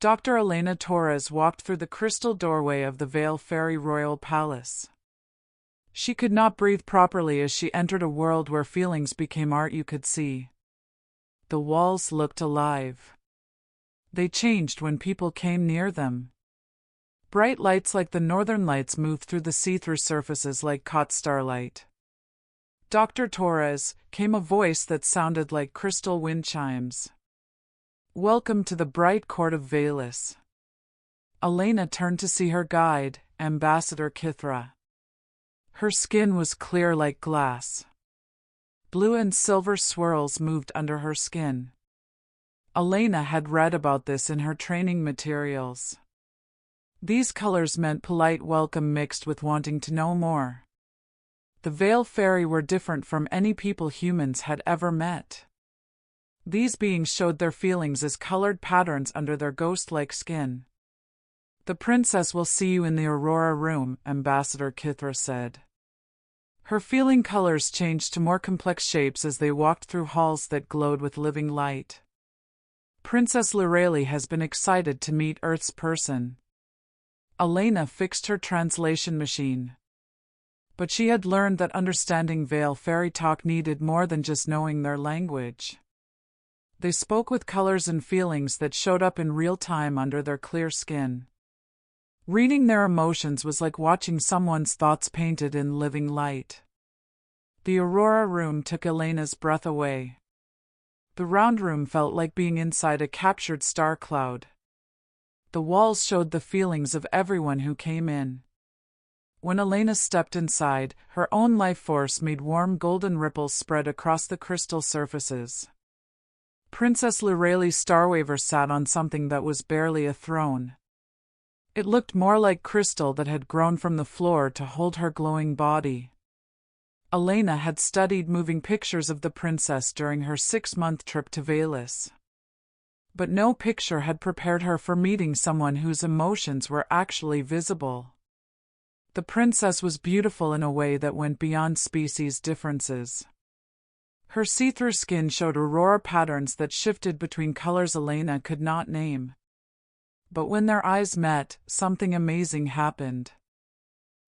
Dr. Elena Torres walked through the crystal doorway of the Vale Fairy Royal Palace. She could not breathe properly as she entered a world where feelings became art you could see. The walls looked alive. They changed when people came near them. Bright lights like the northern lights moved through the see-through surfaces like caught starlight. Dr. Torres, came a voice that sounded like crystal wind chimes. Welcome to the bright court of Velis. Elena turned to see her guide, Ambassador Kithra. Her skin was clear like glass. Blue and silver swirls moved under her skin. Elena had read about this in her training materials. These colors meant polite welcome mixed with wanting to know more. The Vale Fairy were different from any people humans had ever met. These beings showed their feelings as colored patterns under their ghost-like skin. The princess will see you in the Aurora room, Ambassador Kithra said. Her feeling colors changed to more complex shapes as they walked through halls that glowed with living light. Princess Lorelei has been excited to meet Earth's person. Elena fixed her translation machine. But she had learned that understanding Vale Fairy talk needed more than just knowing their language. They spoke with colors and feelings that showed up in real time under their clear skin. Reading their emotions was like watching someone's thoughts painted in living light. The Aurora room took Elena's breath away. The round room felt like being inside a captured star cloud. The walls showed the feelings of everyone who came in. When Elena stepped inside, her own life force made warm golden ripples spread across the crystal surfaces. Princess Lorelai's Starwaver sat on something that was barely a throne. It looked more like crystal that had grown from the floor to hold her glowing body. Elena had studied moving pictures of the princess during her 6-month trip to Velis. But no picture had prepared her for meeting someone whose emotions were actually visible. The princess was beautiful in a way that went beyond species differences. Her see-through skin showed aurora patterns that shifted between colors Elena could not name. But when their eyes met, something amazing happened.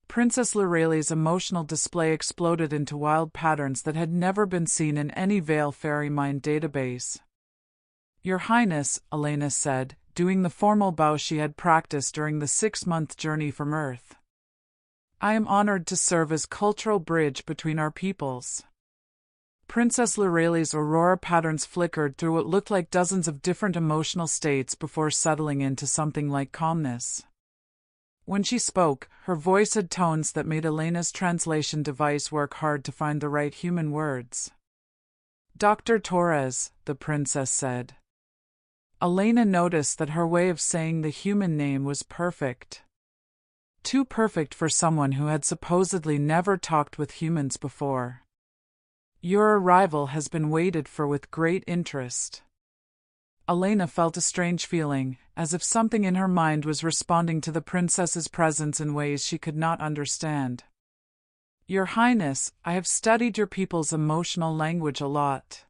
Princess Lorelai's emotional display exploded into wild patterns that had never been seen in any Vale Fairy mind database. Your Highness, Elena said, doing the formal bow she had practiced during the 6-month journey from Earth. I am honored to serve as cultural bridge between our peoples. Princess Lorelai's aurora patterns flickered through what looked like dozens of different emotional states before settling into something like calmness. When she spoke, her voice had tones that made Elena's translation device work hard to find the right human words. Dr. Torres, the princess said. Elena noticed that her way of saying the human name was perfect. Too perfect for someone who had supposedly never talked with humans before. Your arrival has been waited for with great interest. Elena felt a strange feeling, as if something in her mind was responding to the princess's presence in ways she could not understand. Your Highness, I have studied your people's emotional language a lot.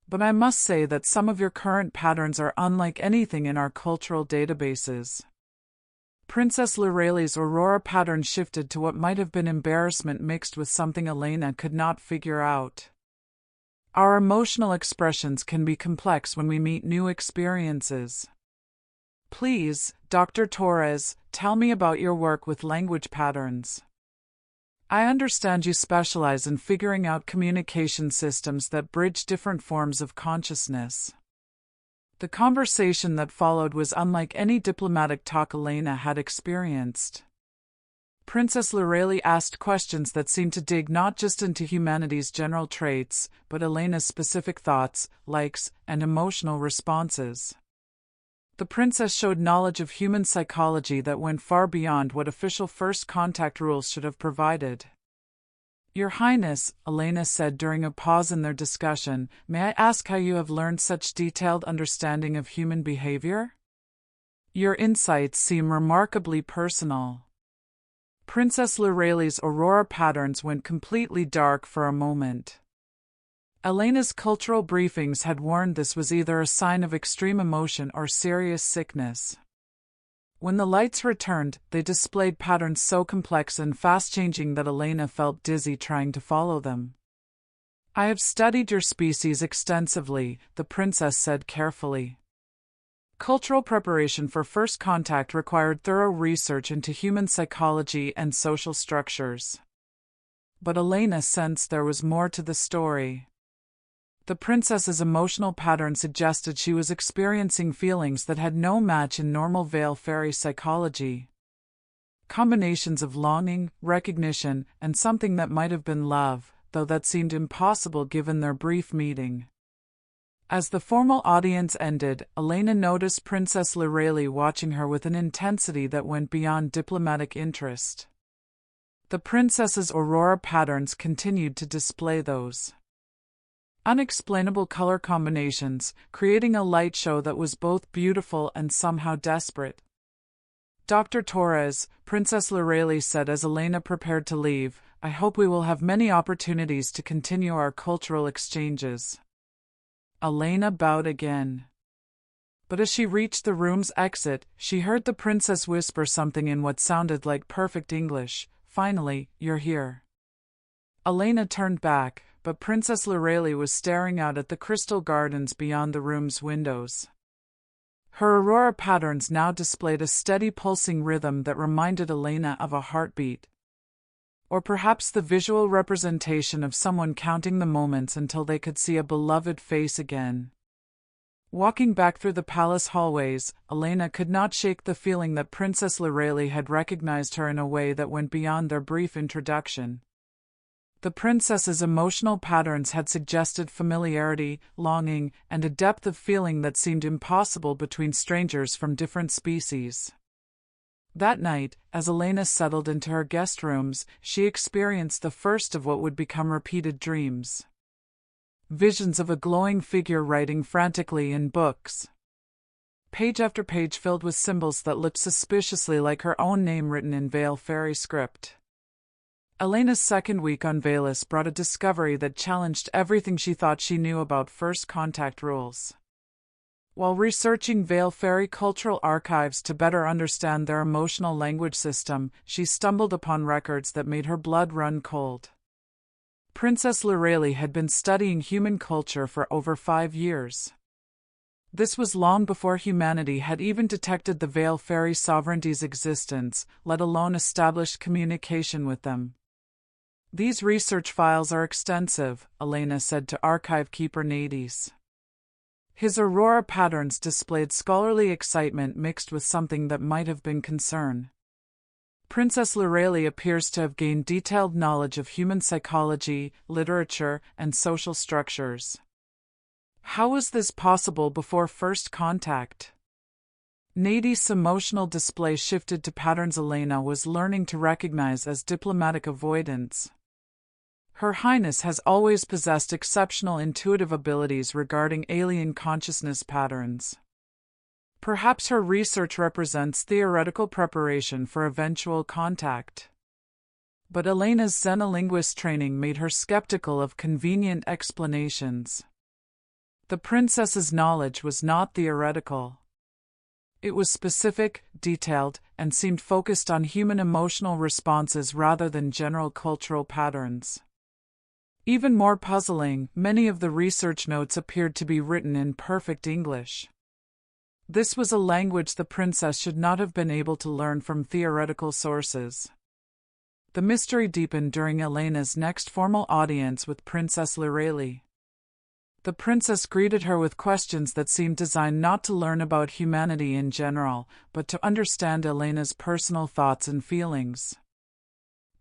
But I must say that some of your current patterns are unlike anything in our cultural databases. Princess Lorelai's aurora pattern shifted to what might have been embarrassment mixed with something Elena could not figure out. Our emotional expressions can be complex when we meet new experiences. Please, Dr. Torres, tell me about your work with language patterns. I understand you specialize in figuring out communication systems that bridge different forms of consciousness. The conversation that followed was unlike any diplomatic talk Elena had experienced. Princess Lorelei asked questions that seemed to dig not just into humanity's general traits, but Elena's specific thoughts, likes, and emotional responses. The princess showed knowledge of human psychology that went far beyond what official first contact rules should have provided. Your Highness, Elena said during a pause in their discussion, may I ask how you have learned such detailed understanding of human behavior? Your insights seem remarkably personal. Princess Lorelai's aurora patterns went completely dark for a moment. Elena's cultural briefings had warned this was either a sign of extreme emotion or serious sickness. When the lights returned, they displayed patterns so complex and fast-changing that Elena felt dizzy trying to follow them. "I have studied your species extensively," the princess said carefully. Cultural preparation for first contact required thorough research into human psychology and social structures. But Elena sensed there was more to the story. The princess's emotional pattern suggested she was experiencing feelings that had no match in normal Veil fairy psychology. Combinations of longing, recognition, and something that might have been love, though that seemed impossible given their brief meeting. As the formal audience ended, Elena noticed Princess Lorelei watching her with an intensity that went beyond diplomatic interest. The princess's aurora patterns continued to display those unexplainable color combinations, creating a light show that was both beautiful and somehow desperate. "Dr. Torres," Princess Lorelei said as Elena prepared to leave, "I hope we will have many opportunities to continue our cultural exchanges." Elena bowed again. But as she reached the room's exit, she heard the princess whisper something in what sounded like perfect English. "Finally, you're here." Elena turned back, but Princess Lorelei was staring out at the crystal gardens beyond the room's windows. Her aurora patterns now displayed a steady pulsing rhythm that reminded Elena of a heartbeat. Or perhaps the visual representation of someone counting the moments until they could see a beloved face again. Walking back through the palace hallways, Elena could not shake the feeling that Princess Lorelei had recognized her in a way that went beyond their brief introduction. The princess's emotional patterns had suggested familiarity, longing, and a depth of feeling that seemed impossible between strangers from different species. That night, as Elena settled into her guest rooms, she experienced the first of what would become repeated dreams. Visions of a glowing figure writing frantically in books. Page after page filled with symbols that looked suspiciously like her own name written in Veil fairy script. Elena's second week on Veilus brought a discovery that challenged everything she thought she knew about first contact rules. While researching Veil fairy cultural archives to better understand their emotional language system, she stumbled upon records that made her blood run cold. Princess Lorelei had been studying human culture for over 5 years. This was long before humanity had even detected the Veil fairy sovereignty's existence, let alone established communication with them. "These research files are extensive," Elena said to archive keeper Nades. His aurora patterns displayed scholarly excitement mixed with something that might have been concern. "Princess Lorelei appears to have gained detailed knowledge of human psychology, literature, and social structures. How was this possible before first contact?" Nades' emotional display shifted to patterns Elena was learning to recognize as diplomatic avoidance. "Her Highness has always possessed exceptional intuitive abilities regarding alien consciousness patterns. Perhaps her research represents theoretical preparation for eventual contact." But Elena's Xenolinguist training made her skeptical of convenient explanations. The princess's knowledge was not theoretical. It was specific, detailed, and seemed focused on human emotional responses rather than general cultural patterns. Even more puzzling, many of the research notes appeared to be written in perfect English. This was a language the princess should not have been able to learn from theoretical sources. The mystery deepened during Elena's next formal audience with Princess Lorelei. The princess greeted her with questions that seemed designed not to learn about humanity in general, but to understand Elena's personal thoughts and feelings.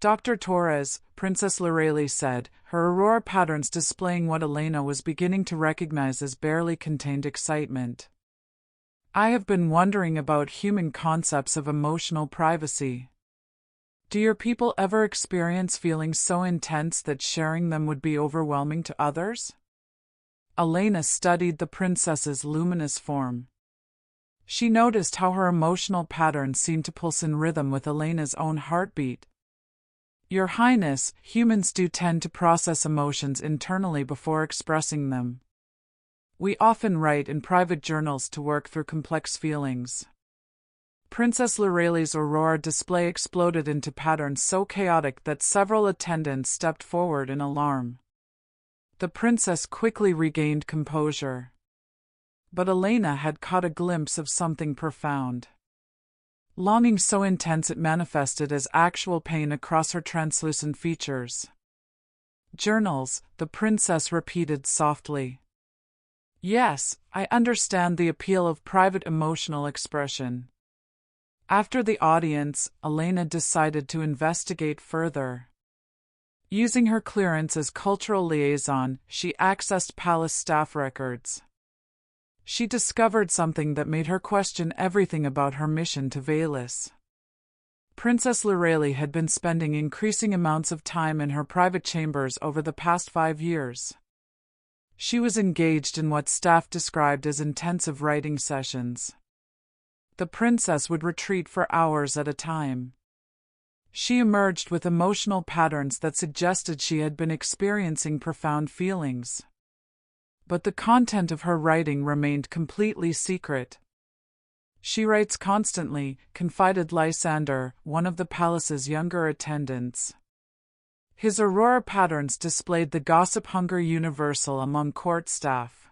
"Dr. Torres," Princess Lorelei said, her aurora patterns displaying what Elena was beginning to recognize as barely contained excitement. "I have been wondering about human concepts of emotional privacy. Do your people ever experience feelings so intense that sharing them would be overwhelming to others?" Elena studied the princess's luminous form. She noticed how her emotional patterns seemed to pulse in rhythm with Elena's own heartbeat. Your Highness, humans do tend to process emotions internally before expressing them. We often write in private journals to work through complex feelings. Princess Lorelai's aurora display exploded into patterns so chaotic that several attendants stepped forward in alarm. The princess quickly regained composure. But Elena had caught a glimpse of something profound. Longing so intense it manifested as actual pain across her translucent features. Journals, the princess repeated softly. Yes, I understand the appeal of private emotional expression. After the audience, Elena decided to investigate further. Using her clearance as cultural liaison, she accessed palace staff records. She discovered something that made her question everything about her mission to Velis. Princess Lorelai had been spending increasing amounts of time in her private chambers over the past 5 years. She was engaged in what staff described as intensive writing sessions. The princess would retreat for hours at a time. She emerged with emotional patterns that suggested she had been experiencing profound feelings. But the content of her writing remained completely secret. She writes constantly, confided Lysander, one of the palace's younger attendants. His aurora patterns displayed the gossip hunger universal among court staff.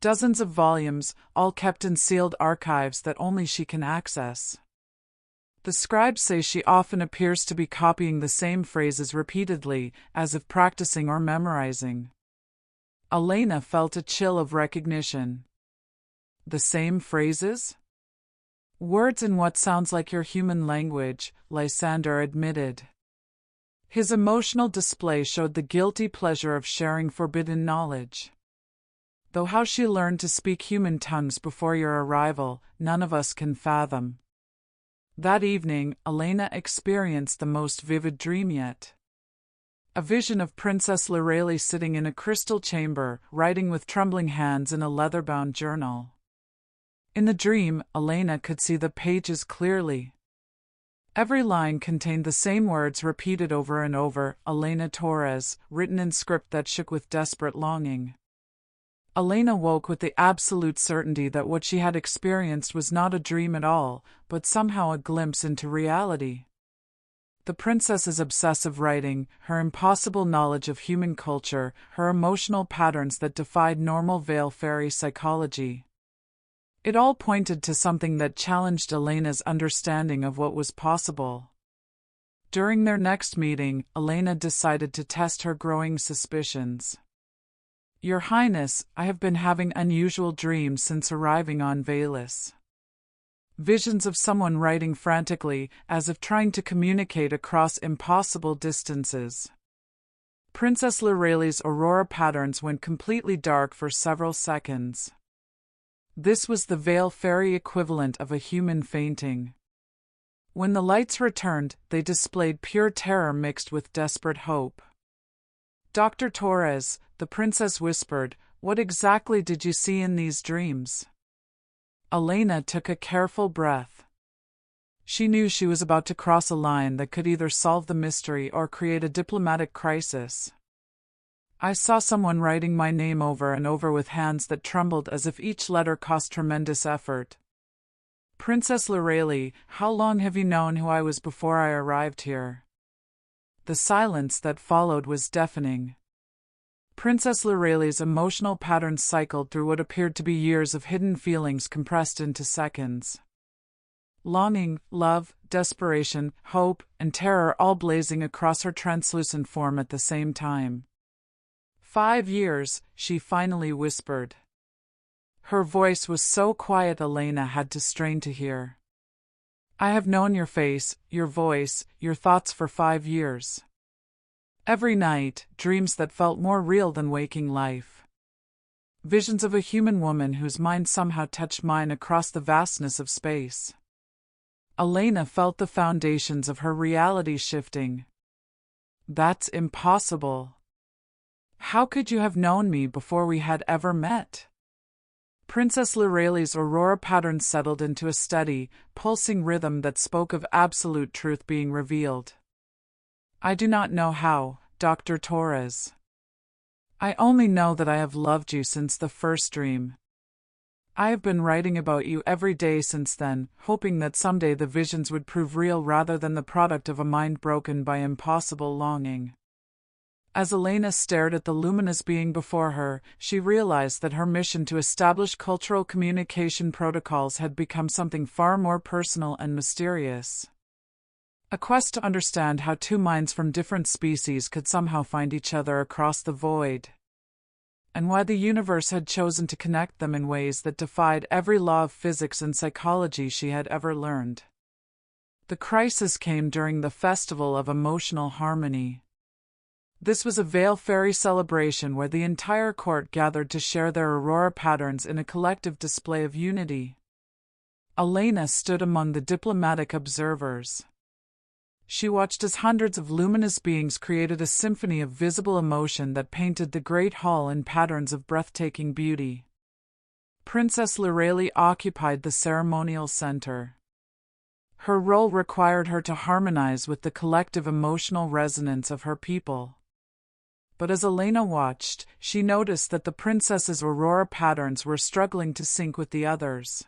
Dozens of volumes, all kept in sealed archives that only she can access. The scribes say she often appears to be copying the same phrases repeatedly, as if practicing or memorizing. Elena felt a chill of recognition. The same phrases? Words in what sounds like your human language, Lysander admitted. His emotional display showed the guilty pleasure of sharing forbidden knowledge. Though how she learned to speak human tongues before your arrival, none of us can fathom. That evening, Elena experienced the most vivid dream yet. A vision of Princess Lorelai sitting in a crystal chamber, writing with trembling hands in a leather-bound journal. In the dream, Elena could see the pages clearly. Every line contained the same words repeated over and over, Elena Torres, written in script that shook with desperate longing. Elena woke with the absolute certainty that what she had experienced was not a dream at all, but somehow a glimpse into reality. The princess's obsessive writing, her impossible knowledge of human culture, her emotional patterns that defied normal Veil Fairy psychology. It all pointed to something that challenged Elena's understanding of what was possible. During their next meeting, Elena decided to test her growing suspicions. Your Highness, I have been having unusual dreams since arriving on Velis. Visions of someone writing frantically, as if trying to communicate across impossible distances. Princess Lorelai's aurora patterns went completely dark for several seconds. This was the Veil Fairy equivalent of a human fainting. When the lights returned, they displayed pure terror mixed with desperate hope. Dr. Torres, the princess whispered, what exactly did you see in these dreams? Elena took a careful breath. She knew she was about to cross a line that could either solve the mystery or create a diplomatic crisis. I saw someone writing my name over and over with hands that trembled as if each letter cost tremendous effort. Princess Lorelai, how long have you known who I was before I arrived here? The silence that followed was deafening. Princess Lorelai's emotional patterns cycled through what appeared to be years of hidden feelings compressed into seconds. Longing, love, desperation, hope, and terror all blazing across her translucent form at the same time. 5 years, she finally whispered. Her voice was so quiet Elena had to strain to hear. I have known your face, your voice, your thoughts for 5 years. Every night, dreams that felt more real than waking life. Visions of a human woman whose mind somehow touched mine across the vastness of space. Elena felt the foundations of her reality shifting. That's impossible. How could you have known me before we had ever met? Princess Lorelai's aurora pattern settled into a steady, pulsing rhythm that spoke of absolute truth being revealed. I do not know how, Dr. Torres. I only know that I have loved you since the first dream. I have been writing about you every day since then, hoping that someday the visions would prove real rather than the product of a mind broken by impossible longing. As Elena stared at the luminous being before her, she realized that her mission to establish cultural communication protocols had become something far more personal and mysterious. A quest to understand how two minds from different species could somehow find each other across the void, and why the universe had chosen to connect them in ways that defied every law of physics and psychology she had ever learned. The crisis came during the Festival of Emotional Harmony. This was a Veil Fairy celebration where the entire court gathered to share their aurora patterns in a collective display of unity. Elena stood among the diplomatic observers. She watched as hundreds of luminous beings created a symphony of visible emotion that painted the great hall in patterns of breathtaking beauty. Princess Lorelei occupied the ceremonial center. Her role required her to harmonize with the collective emotional resonance of her people. But as Elena watched, she noticed that the princess's aurora patterns were struggling to sync with the others.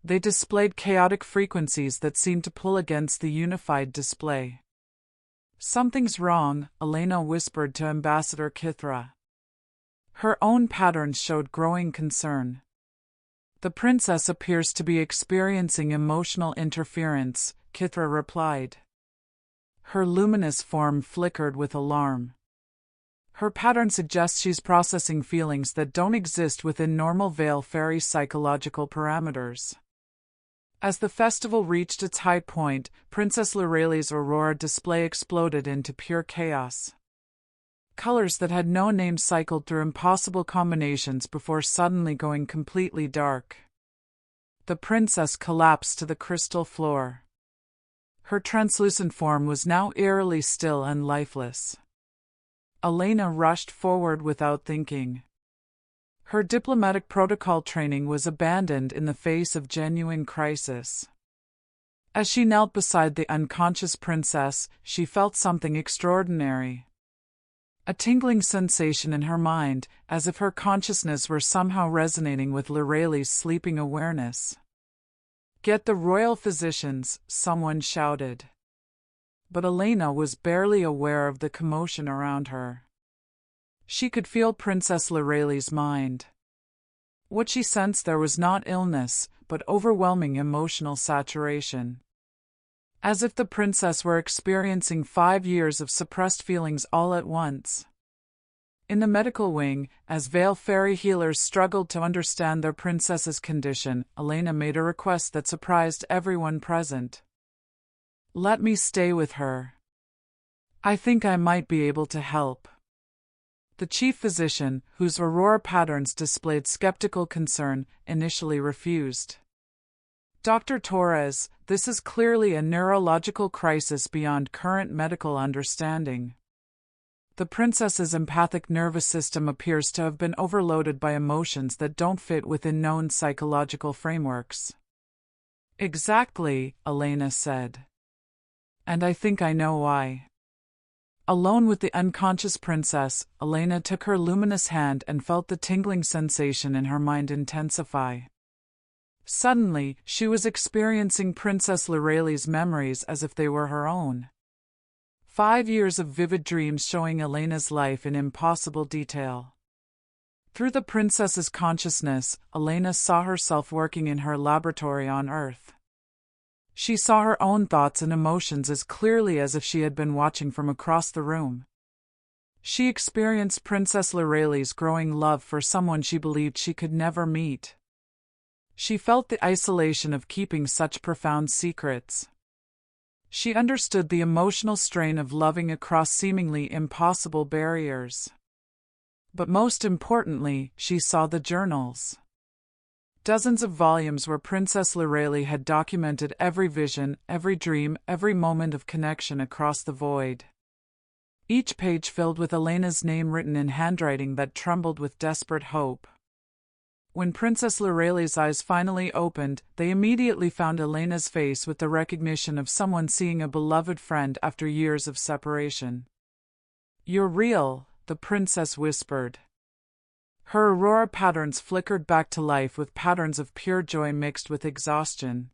They displayed chaotic frequencies that seemed to pull against the unified display. "Something's wrong," Elena whispered to Ambassador Kithra. Her own patterns showed growing concern. "The princess appears to be experiencing emotional interference," Kithra replied. Her luminous form flickered with alarm. Her pattern suggests she's processing feelings that don't exist within normal Veil Fairy psychological parameters. As the festival reached its high point, Princess Lorelei's aurora display exploded into pure chaos. Colors that had no name cycled through impossible combinations before suddenly going completely dark. The princess collapsed to the crystal floor. Her translucent form was now eerily still and lifeless. Elena rushed forward without thinking. Her diplomatic protocol training was abandoned in the face of genuine crisis. As she knelt beside the unconscious princess, she felt something extraordinary. A tingling sensation in her mind, as if her consciousness were somehow resonating with Lorelei's sleeping awareness. "Get the royal physicians," someone shouted. But Elena was barely aware of the commotion around her. She could feel Princess Lorelei's mind. What she sensed there was not illness, but overwhelming emotional saturation. As if the princess were experiencing 5 years of suppressed feelings all at once. In the medical wing, as Veil Fairy healers struggled to understand their princess's condition, Elena made a request that surprised everyone present. "Let me stay with her. I think I might be able to help." The chief physician, whose aurora patterns displayed skeptical concern, initially refused. "Dr. Torres, this is clearly a neurological crisis beyond current medical understanding. The princess's empathic nervous system appears to have been overloaded by emotions that don't fit within known psychological frameworks." "Exactly," Elena said. "And I think I know why." Alone with the unconscious princess, Elena took her luminous hand and felt the tingling sensation in her mind intensify. Suddenly, she was experiencing Princess Lorelei's memories as if they were her own. 5 years of vivid dreams showing Elena's life in impossible detail. Through the princess's consciousness, Elena saw herself working in her laboratory on Earth. She saw her own thoughts and emotions as clearly as if she had been watching from across the room. She experienced Princess Lorelei's growing love for someone she believed she could never meet. She felt the isolation of keeping such profound secrets. She understood the emotional strain of loving across seemingly impossible barriers. But most importantly, she saw the journals. Dozens of volumes where Princess Lorelei had documented every vision, every dream, every moment of connection across the void. Each page filled with Elena's name written in handwriting that trembled with desperate hope. When Princess Lorelai's eyes finally opened, they immediately found Elena's face with the recognition of someone seeing a beloved friend after years of separation. "You're real," the princess whispered. Her aurora patterns flickered back to life with patterns of pure joy mixed with exhaustion.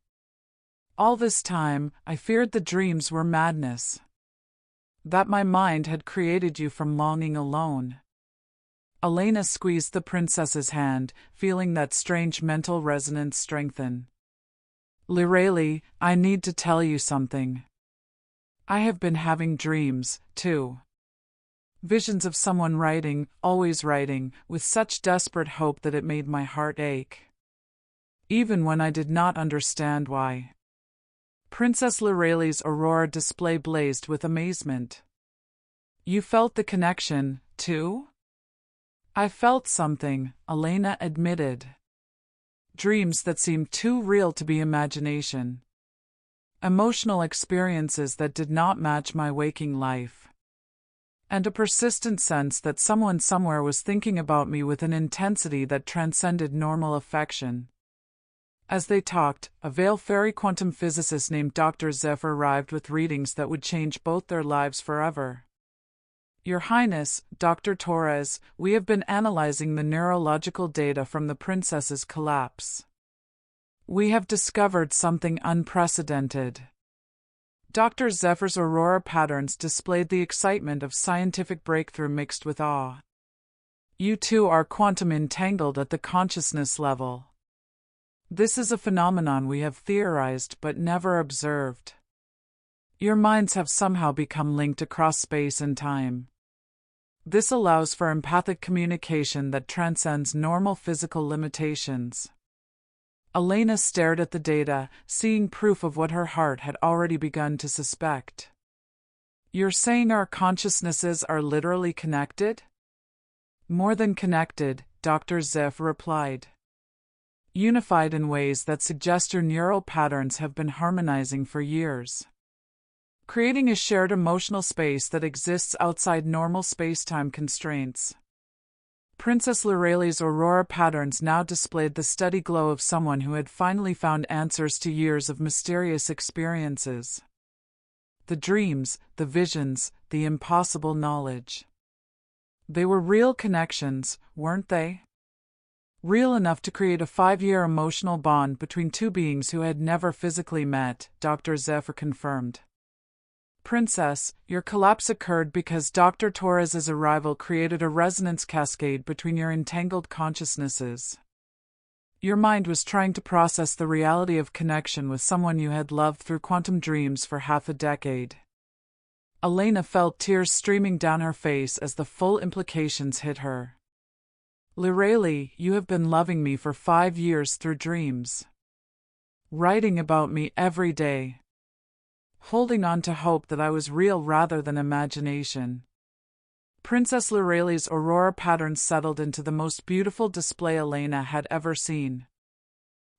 "All this time, I feared the dreams were madness. That my mind had created you from longing alone." Elena squeezed the princess's hand, feeling that strange mental resonance strengthen. "Lorelai, I need to tell you something. I have been having dreams, too. Visions of someone writing, always writing, with such desperate hope that it made my heart ache. Even when I did not understand why." Princess Lorelai's aurora display blazed with amazement. "You felt the connection, too?" "I felt something," Elena admitted. "Dreams that seemed too real to be imagination. Emotional experiences that did not match my waking life. And a persistent sense that someone somewhere was thinking about me with an intensity that transcended normal affection." As they talked, a Veil Fairy quantum physicist named Dr. Zephyr arrived with readings that would change both their lives forever. "Your Highness, Dr. Torres, we have been analyzing the neurological data from the princess's collapse. We have discovered something unprecedented." Dr. Zephyr's aurora patterns displayed the excitement of scientific breakthrough mixed with awe. "You two are quantum entangled at the consciousness level. This is a phenomenon we have theorized but never observed. Your minds have somehow become linked across space and time. This allows for empathic communication that transcends normal physical limitations." Elena stared at the data, seeing proof of what her heart had already begun to suspect. "You're saying our consciousnesses are literally connected?" "More than connected," Dr. Zeph replied. "Unified in ways that suggest your neural patterns have been harmonizing for years, creating a shared emotional space that exists outside normal space-time constraints." Princess Lorelai's aurora patterns now displayed the steady glow of someone who had finally found answers to years of mysterious experiences. The dreams, the visions, the impossible knowledge. They were real connections, weren't they? Real enough to create a 5-year emotional bond between two beings who had never physically met, Dr. Zephyr confirmed. "Princess, your collapse occurred because Dr. Torres's arrival created a resonance cascade between your entangled consciousnesses. Your mind was trying to process the reality of connection with someone you had loved through quantum dreams for half a decade." Elena felt tears streaming down her face as the full implications hit her. "Lorelai, you have been loving me for 5 years through dreams. Writing about me every day. Holding on to hope that I was real rather than imagination." Princess Lorelai's aurora patterns settled into the most beautiful display Elena had ever seen.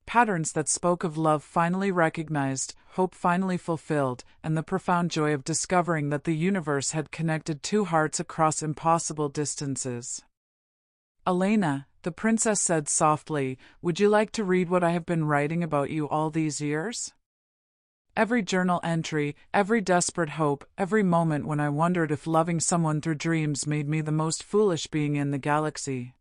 Patterns that spoke of love finally recognized, hope finally fulfilled, and the profound joy of discovering that the universe had connected two hearts across impossible distances. "Elena," the princess said softly, "would you like to read what I have been writing about you all these years? Every journal entry, every desperate hope, every moment when I wondered if loving someone through dreams made me the most foolish being in the galaxy."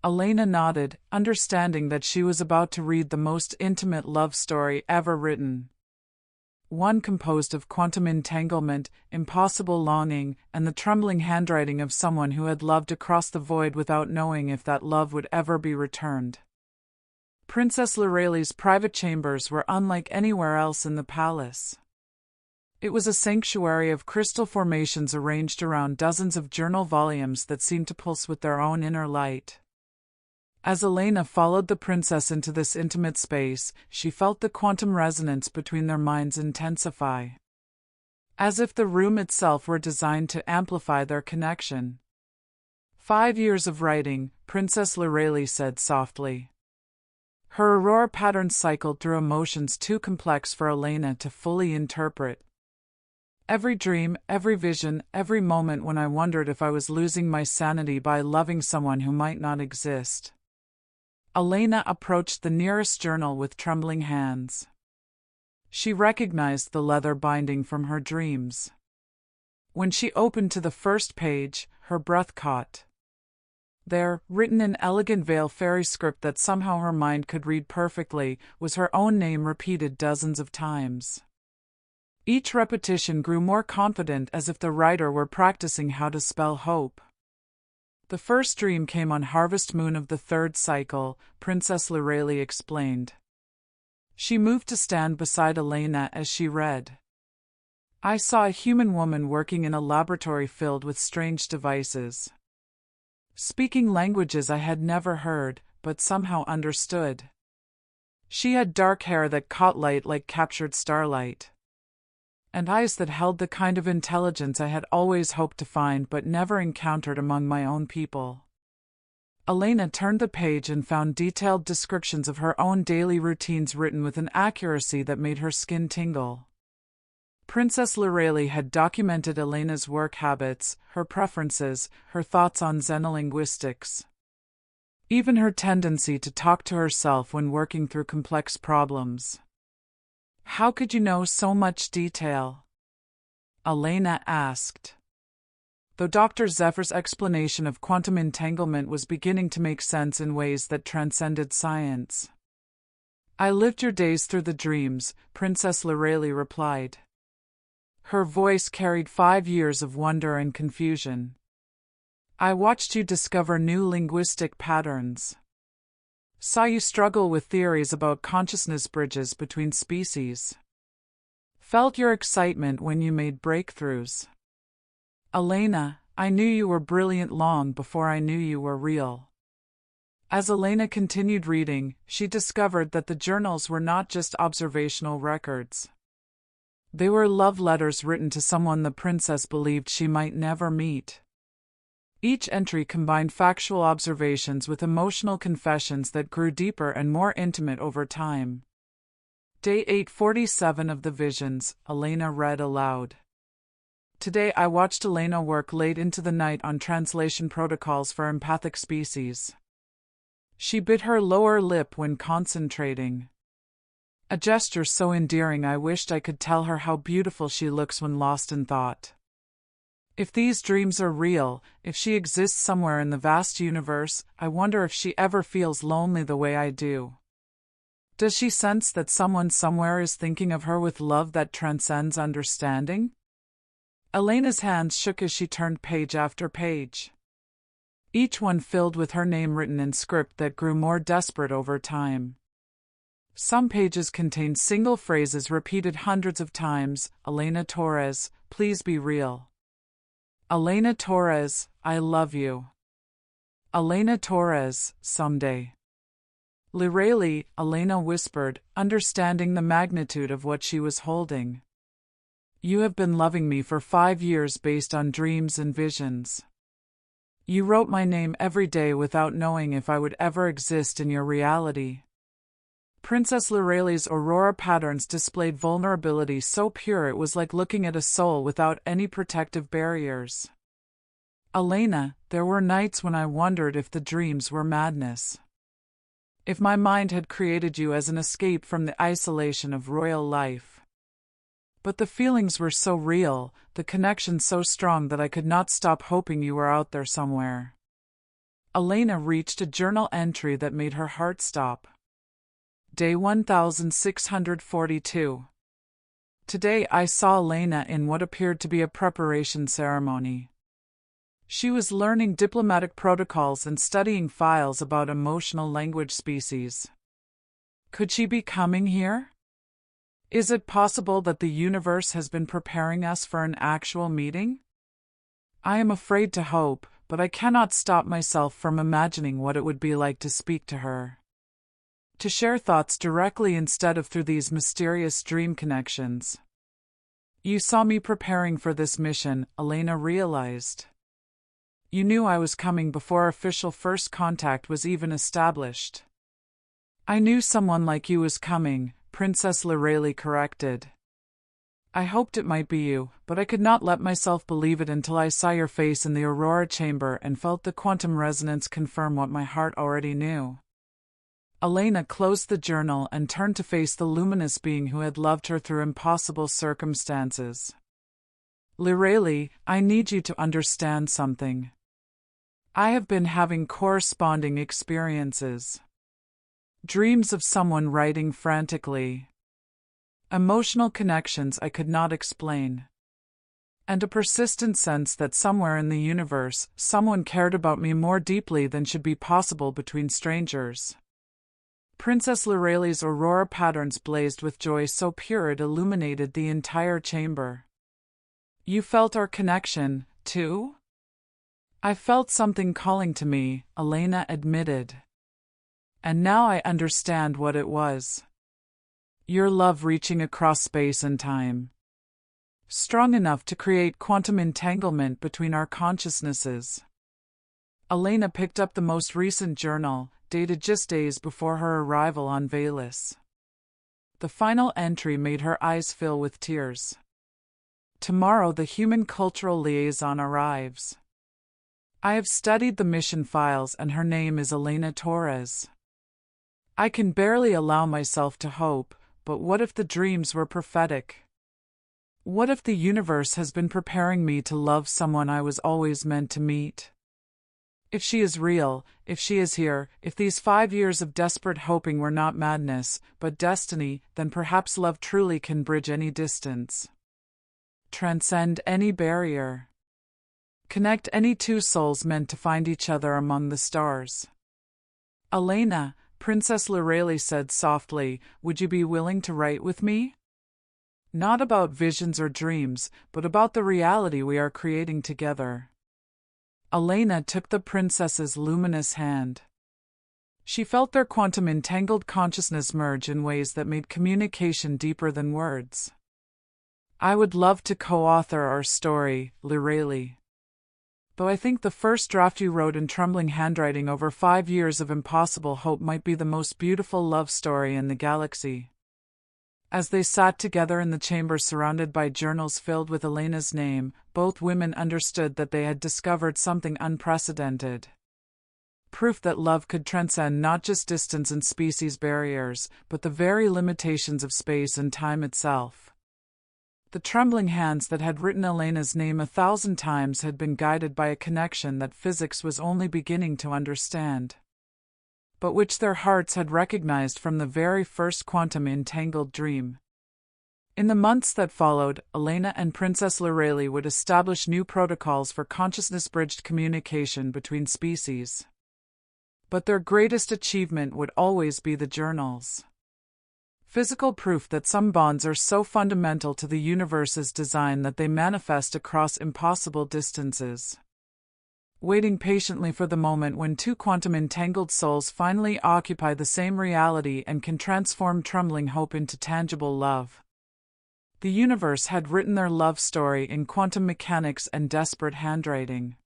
Elena nodded, understanding that she was about to read the most intimate love story ever written. One composed of quantum entanglement, impossible longing, and the trembling handwriting of someone who had loved across the void without knowing if that love would ever be returned. Princess Lorelai's private chambers were unlike anywhere else in the palace. It was a sanctuary of crystal formations arranged around dozens of journal volumes that seemed to pulse with their own inner light. As Elena followed the princess into this intimate space, she felt the quantum resonance between their minds intensify. As if the room itself were designed to amplify their connection. 5 years of writing, Princess Lorelai said softly. Her aurora pattern cycled through emotions too complex for Elena to fully interpret. Every dream, every vision, every moment when I wondered if I was losing my sanity by loving someone who might not exist. Elena approached the nearest journal with trembling hands. She recognized the leather binding from her dreams. When she opened to the first page, her breath caught. There, written in elegant veil fairy script that somehow her mind could read perfectly, was her own name repeated dozens of times. Each repetition grew more confident, as if the writer were practicing how to spell hope. The first dream came on harvest moon of the third cycle, Princess Lorelei explained. She moved to stand beside Elena as she read. I saw a human woman working in a laboratory filled with strange devices. Speaking languages I had never heard, but somehow understood. She had dark hair that caught light like captured starlight, and eyes that held the kind of intelligence I had always hoped to find but never encountered among my own people. Elena turned the page and found detailed descriptions of her own daily routines written with an accuracy that made her skin tingle. Princess Lorelei had documented Elena's work habits, her preferences, her thoughts on xenolinguistics, even her tendency to talk to herself when working through complex problems. How could you know so much detail? Elena asked. Though Dr. Zephyr's explanation of quantum entanglement was beginning to make sense in ways that transcended science. I lived your days through the dreams, Princess Lorelei replied. Her voice carried 5 years of wonder and confusion. I watched you discover new linguistic patterns. Saw you struggle with theories about consciousness bridges between species. Felt your excitement when you made breakthroughs. Elena, I knew you were brilliant long before I knew you were real. As Elena continued reading, she discovered that the journals were not just observational records. They were love letters written to someone the princess believed she might never meet. Each entry combined factual observations with emotional confessions that grew deeper and more intimate over time. Day 847 of the visions, Elena read aloud. Today I watched Elena work late into the night on translation protocols for empathic species. She bit her lower lip when concentrating. A gesture so endearing I wished I could tell her how beautiful she looks when lost in thought. If these dreams are real, if she exists somewhere in the vast universe, I wonder if she ever feels lonely the way I do. Does she sense that someone somewhere is thinking of her with love that transcends understanding? Elena's hands shook as she turned page after page, each one filled with her name written in script that grew more desperate over time. Some pages contained single phrases repeated hundreds of times. Elena Torres, please be real. Elena Torres, I love you. Elena Torres, someday. Lorelei, Elena whispered, understanding the magnitude of what she was holding. You have been loving me for 5 years based on dreams and visions. You wrote my name every day without knowing if I would ever exist in your reality. Princess Lorelei's aurora patterns displayed vulnerability so pure it was like looking at a soul without any protective barriers. Elena, there were nights when I wondered if the dreams were madness. If my mind had created you as an escape from the isolation of royal life. But the feelings were so real, the connection so strong that I could not stop hoping you were out there somewhere. Elena reached a journal entry that made her heart stop. Day 1642. Today I saw Elena in what appeared to be a preparation ceremony. She was learning diplomatic protocols and studying files about emotional language species. Could she be coming here? Is it possible that the universe has been preparing us for an actual meeting? I am afraid to hope, but I cannot stop myself from imagining what it would be like to speak to her. To share thoughts directly instead of through these mysterious dream connections. You saw me preparing for this mission, Elena realized. You knew I was coming before official first contact was even established. I knew someone like you was coming, Princess Lorelei corrected. I hoped it might be you, but I could not let myself believe it until I saw your face in the Aurora chamber and felt the quantum resonance confirm what my heart already knew. Elena closed the journal and turned to face the luminous being who had loved her through impossible circumstances. Lireli, I need you to understand something. I have been having corresponding experiences. Dreams of someone writing frantically. Emotional connections I could not explain. And a persistent sense that somewhere in the universe, someone cared about me more deeply than should be possible between strangers. Princess Lireli's aurora patterns blazed with joy so pure it illuminated the entire chamber. You felt our connection, too? I felt something calling to me, Elena admitted. And now I understand what it was. Your love reaching across space and time. Strong enough to create quantum entanglement between our consciousnesses. Elena picked up the most recent journal, dated just days before her arrival on Valus. The final entry made her eyes fill with tears. Tomorrow the human cultural liaison arrives. I have studied the mission files and her name is Elena Torres. I can barely allow myself to hope, but what if the dreams were prophetic? What if the universe has been preparing me to love someone I was always meant to meet? If she is real, if she is here, if these 5 years of desperate hoping were not madness, but destiny, then perhaps love truly can bridge any distance. Transcend any barrier. Connect any two souls meant to find each other among the stars. Elena, Princess Lireli said softly, would you be willing to write with me? Not about visions or dreams, but about the reality we are creating together. Elena took the princess's luminous hand. She felt their quantum-entangled consciousness merge in ways that made communication deeper than words. I would love to co-author our story, Lireli. Though I think the first draft you wrote in trembling handwriting over 5 years of impossible hope might be the most beautiful love story in the galaxy. As they sat together in the chamber surrounded by journals filled with Elena's name, both women understood that they had discovered something unprecedented. Proof that love could transcend not just distance and species barriers, but the very limitations of space and time itself. The trembling hands that had written Elena's name 1,000 times had been guided by a connection that physics was only beginning to understand, but which their hearts had recognized from the very first quantum-entangled dream. In the months that followed, Elena and Princess Lireli would establish new protocols for consciousness-bridged communication between species. But their greatest achievement would always be the journals. Physical proof that some bonds are so fundamental to the universe's design that they manifest across impossible distances. Waiting patiently for the moment when two quantum-entangled souls finally occupy the same reality and can transform trembling hope into tangible love. The universe had written their love story in quantum mechanics and desperate handwriting.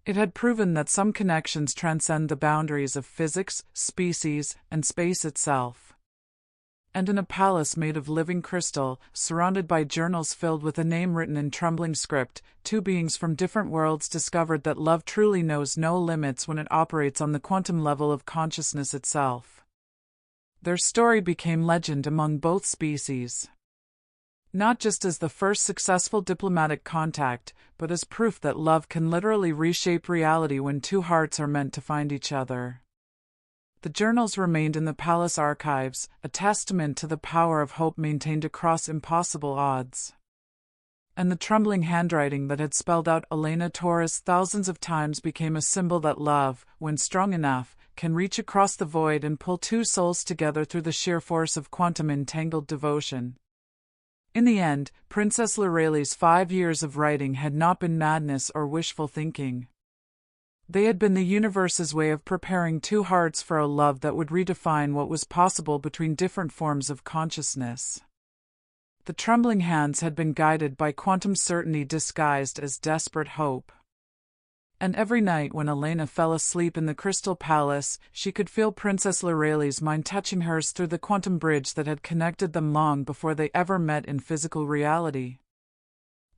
It had proven that some connections transcend the boundaries of physics, species, and space itself. And in a palace made of living crystal, surrounded by journals filled with a name written in trembling script, two beings from different worlds discovered that love truly knows no limits when it operates on the quantum level of consciousness itself. Their story became legend among both species. Not just as the first successful diplomatic contact, but as proof that love can literally reshape reality when two hearts are meant to find each other. The journals remained in the palace archives, a testament to the power of hope maintained across impossible odds. And the trembling handwriting that had spelled out Elena Torres thousands of times became a symbol that love, when strong enough, can reach across the void and pull two souls together through the sheer force of quantum-entangled devotion. In the end, Princess Lireli's 5 years of writing had not been madness or wishful thinking. They had been the universe's way of preparing two hearts for a love that would redefine what was possible between different forms of consciousness. The trembling hands had been guided by quantum certainty disguised as desperate hope. And every night when Elena fell asleep in the Crystal Palace, she could feel Princess Lireli's mind touching hers through the quantum bridge that had connected them long before they ever met in physical reality.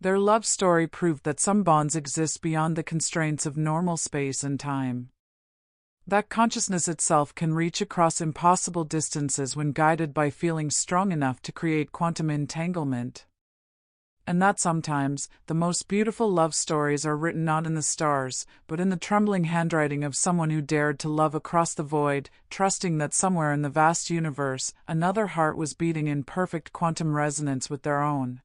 Their love story proved that some bonds exist beyond the constraints of normal space and time. That consciousness itself can reach across impossible distances when guided by feelings strong enough to create quantum entanglement. And that sometimes, the most beautiful love stories are written not in the stars, but in the trembling handwriting of someone who dared to love across the void, trusting that somewhere in the vast universe, another heart was beating in perfect quantum resonance with their own.